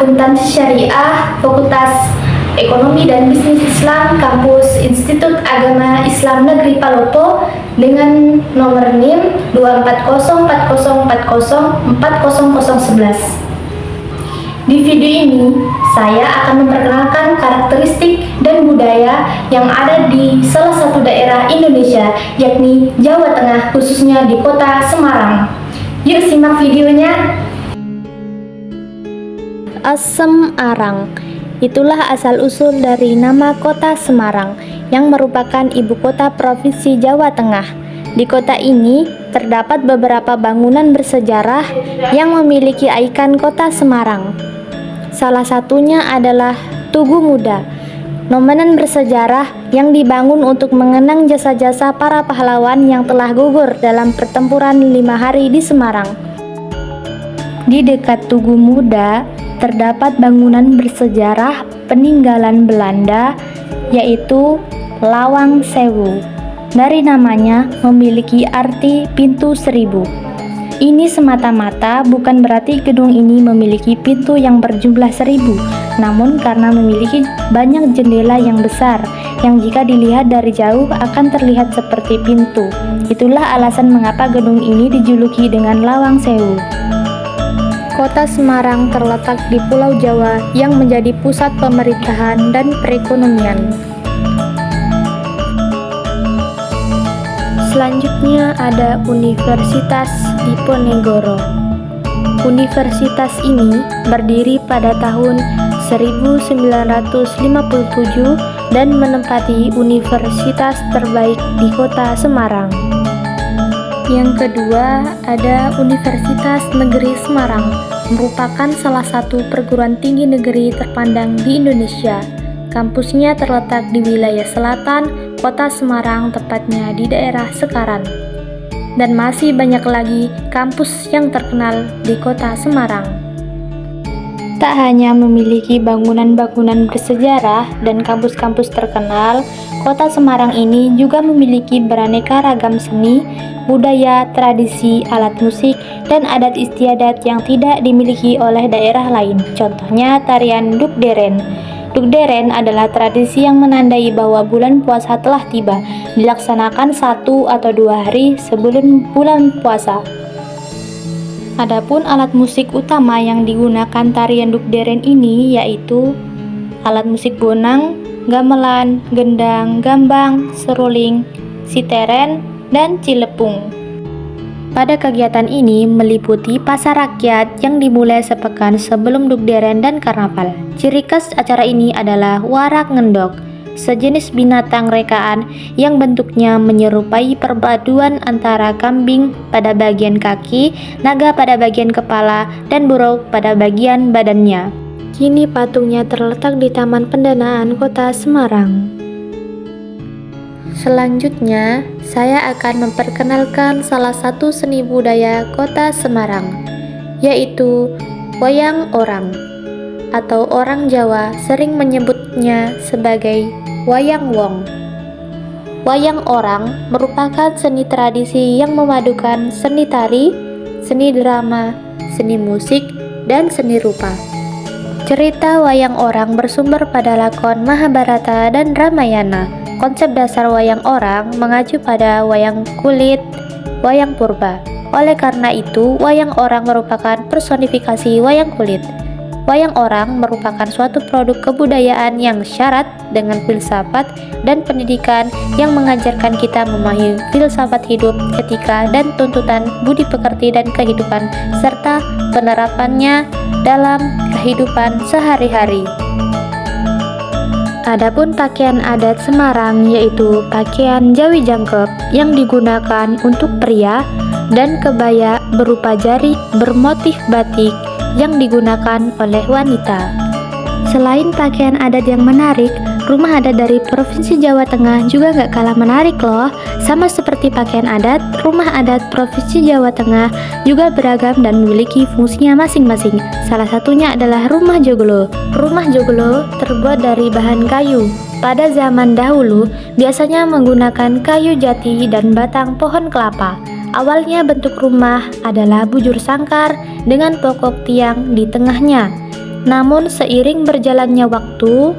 Akuntansi Syariah, Fakultas Ekonomi dan Bisnis Islam, Kampus Institut Agama Islam Negeri Palopo dengan nomor NIM 24040404011. Di video ini, saya akan memperkenalkan karakteristik dan budaya yang ada di salah satu daerah Indonesia, yakni Jawa Tengah, khususnya di kota Semarang. Yuk simak videonya. Asem Arang. Itulah asal-usul dari nama kota Semarang yang merupakan ibu kota Provinsi Jawa Tengah. Di kota ini terdapat beberapa bangunan bersejarah yang memiliki ikon kota Semarang. Salah satunya adalah Tugu Muda, monumen bersejarah yang dibangun untuk mengenang jasa-jasa para pahlawan yang telah gugur dalam pertempuran 5 hari di Semarang. Di dekat Tugu Muda terdapat bangunan bersejarah peninggalan Belanda, yaitu Lawang Sewu. Dari namanya memiliki arti pintu seribu. Ini semata-mata bukan berarti gedung ini memiliki pintu yang berjumlah 1000, namun karena memiliki banyak jendela yang besar, yang jika dilihat dari jauh akan terlihat seperti pintu. Itulah alasan mengapa gedung ini dijuluki dengan Lawang Sewu. Kota Semarang terletak di Pulau Jawa yang menjadi pusat pemerintahan dan perekonomian. Selanjutnya ada Universitas Diponegoro. Universitas ini berdiri pada tahun 1957 dan menempati universitas terbaik di kota Semarang. Yang kedua ada Universitas Negeri Semarang, merupakan salah satu perguruan tinggi negeri terpandang di Indonesia. Kampusnya terletak di wilayah selatan kota Semarang, tepatnya di daerah Sekaran. Dan masih banyak lagi kampus yang terkenal di kota Semarang. Tak hanya memiliki bangunan-bangunan bersejarah dan kampus-kampus terkenal, kota Semarang ini juga memiliki beraneka ragam seni, budaya, tradisi, alat musik, dan adat istiadat yang tidak dimiliki oleh daerah lain. Contohnya tarian Dugderen. Dugderen adalah tradisi yang menandai bahwa bulan puasa telah tiba, dilaksanakan 1 atau 2 hari sebelum bulan puasa. Adapun alat musik utama yang digunakan tarian Dugderen ini yaitu alat musik bonang, gamelan, gendang, gambang, seruling, siteren, dan cilepung. Pada kegiatan ini meliputi pasar rakyat yang dimulai sepekan sebelum Dugderen dan Karnaval. Ciri khas acara ini adalah warak ngendok, sejenis binatang rekaan yang bentuknya menyerupai perpaduan antara kambing pada bagian kaki, naga pada bagian kepala, dan buruk pada bagian badannya. Kini patungnya terletak di Taman Pendanaan Kota Semarang. Selanjutnya, saya akan memperkenalkan salah satu seni budaya kota Semarang, yaitu wayang orang, atau orang Jawa sering menyebutnya sebagai wayang wong. Wayang orang merupakan seni tradisi yang memadukan seni tari, seni drama, seni musik, dan seni rupa. Cerita wayang orang bersumber pada lakon Mahabharata dan Ramayana. Konsep dasar wayang orang mengacu pada wayang kulit, wayang purba. Oleh karena itu, wayang orang merupakan personifikasi wayang kulit. Wayang orang merupakan suatu produk kebudayaan yang syarat dengan filsafat dan pendidikan yang mengajarkan kita memahami filsafat hidup, etika, dan tuntutan budi pekerti dan kehidupan, serta penerapannya dalam kehidupan sehari-hari. Adapun pakaian adat Semarang yaitu pakaian Jawi Jangkep yang digunakan untuk pria dan kebaya berupa jarik bermotif batik yang digunakan oleh wanita. Selain pakaian adat yang menarik, rumah adat dari Provinsi Jawa Tengah juga gak kalah menarik loh. Sama seperti pakaian adat, rumah adat Provinsi Jawa Tengah juga beragam dan memiliki fungsinya masing-masing. Salah satunya adalah rumah joglo. Rumah joglo terbuat dari bahan kayu. Pada zaman dahulu, biasanya menggunakan kayu jati dan batang pohon kelapa. Awalnya bentuk rumah adalah bujur sangkar dengan pokok tiang di tengahnya. Namun seiring berjalannya waktu,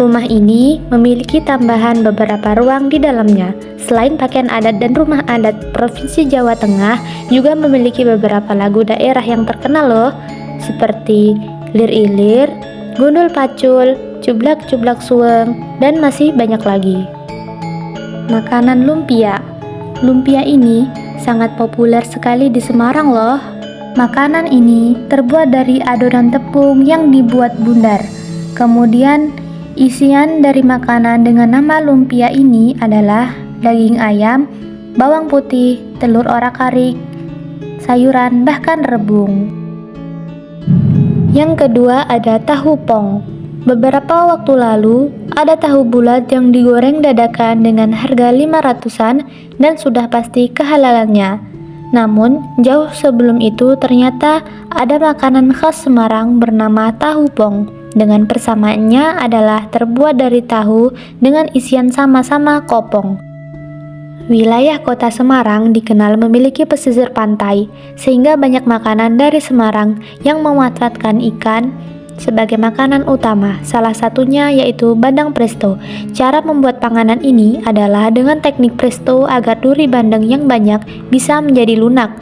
rumah ini memiliki tambahan beberapa ruang di dalamnya. Selain pakaian adat dan rumah adat Provinsi Jawa Tengah, juga memiliki beberapa lagu daerah yang terkenal loh, seperti Lir Ilir, Gundul Pacul, Cublak Cublak Suweng, dan masih banyak lagi. Makanan lumpia. Lumpia ini sangat populer sekali di Semarang loh. Makanan ini terbuat dari adonan tepung yang dibuat bundar. Kemudian isian dari makanan dengan nama lumpia ini adalah daging ayam, bawang putih, telur orak-arik, sayuran, bahkan rebung. Yang kedua ada tahu pong. Beberapa waktu lalu ada tahu bulat yang digoreng dadakan dengan harga 500-an dan sudah pasti kehalalannya. Namun jauh sebelum itu ternyata ada makanan khas Semarang bernama tahu pong. Dengan persamaannya adalah terbuat dari tahu dengan isian sama-sama kopong. Wilayah kota Semarang dikenal memiliki pesisir pantai, sehingga banyak makanan dari Semarang yang memanfaatkan ikan sebagai makanan utama. Salah satunya yaitu bandeng presto. Cara membuat panganan ini adalah dengan teknik presto agar duri bandeng yang banyak bisa menjadi lunak.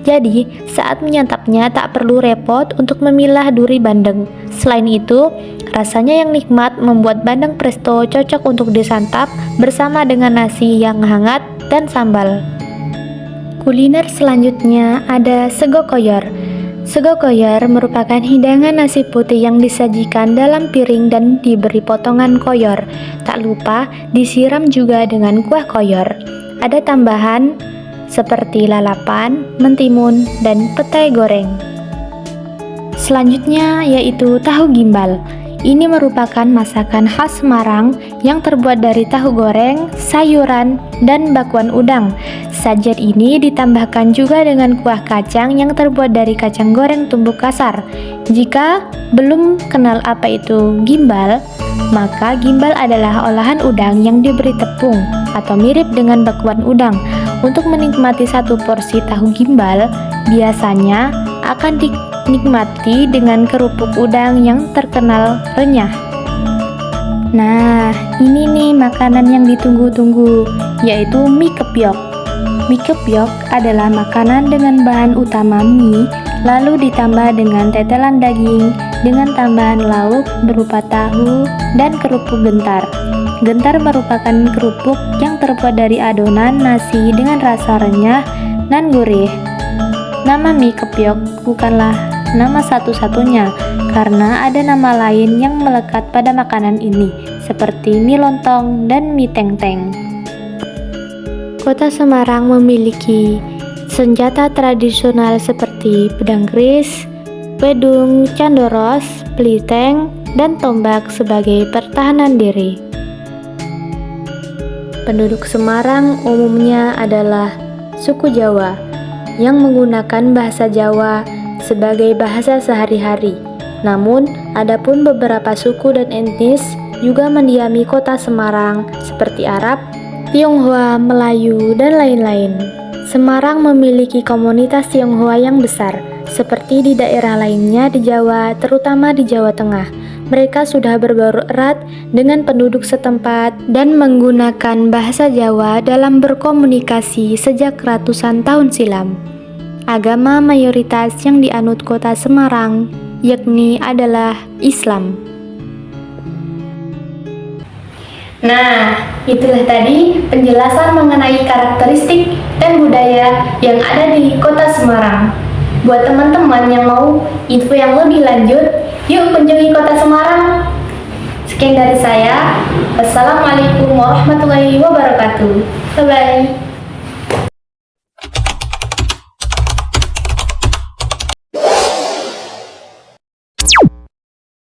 Jadi, saat menyantapnya tak perlu repot untuk memilah duri bandeng. Selain itu, rasanya yang nikmat membuat bandeng presto cocok untuk disantap bersama dengan nasi yang hangat dan sambal. Kuliner selanjutnya ada sego koyor. Sego koyor merupakan hidangan nasi putih yang disajikan dalam piring dan diberi potongan koyor. Tak lupa disiram juga dengan kuah koyor. Ada tambahan seperti lalapan, mentimun, dan petai goreng. Selanjutnya yaitu tahu gimbal. Ini merupakan masakan khas Semarang yang terbuat dari tahu goreng, sayuran, dan bakwan udang. Sajian ini ditambahkan juga dengan kuah kacang yang terbuat dari kacang goreng tumbuk kasar. Jika belum kenal apa itu gimbal, maka gimbal adalah olahan udang yang diberi tepung atau mirip dengan bakwan udang. Untuk menikmati satu porsi tahu gimbal, biasanya akan dinikmati dengan kerupuk udang yang terkenal renyah. Nah, ini nih makanan yang ditunggu-tunggu, yaitu mie kepiok. Mie kepiok adalah makanan dengan bahan utama mie, lalu ditambah dengan tetelan daging, dengan tambahan lauk berupa tahu dan kerupuk gentar. Gentar merupakan kerupuk yang terbuat dari adonan nasi dengan rasa renyah dan gurih. Nama mie kepiok bukanlah nama satu-satunya, karena ada nama lain yang melekat pada makanan ini, seperti mie lontong dan mie teng-teng. Kota Semarang memiliki senjata tradisional seperti pedang keris, wedung, candoros, peliteng, dan tombak sebagai pertahanan diri. Penduduk Semarang umumnya adalah suku Jawa yang menggunakan bahasa Jawa sebagai bahasa sehari-hari. Namun, adapun beberapa suku dan etnis juga mendiami kota Semarang seperti Arab, Tionghoa, Melayu, dan lain-lain. Semarang memiliki komunitas Tionghoa yang besar, seperti di daerah lainnya di Jawa, terutama di Jawa Tengah. Mereka sudah berbaur erat dengan penduduk setempat dan menggunakan bahasa Jawa dalam berkomunikasi sejak ratusan tahun silam. Agama mayoritas yang dianut kota Semarang yakni adalah Islam. Nah, itulah tadi penjelasan mengenai karakteristik dan budaya yang ada di kota Semarang. Buat teman-teman yang mau info yang lebih lanjut, yuk kunjungi kota Semarang. Sekian dari saya. Wassalamualaikum warahmatullahi wabarakatuh. Bye-bye.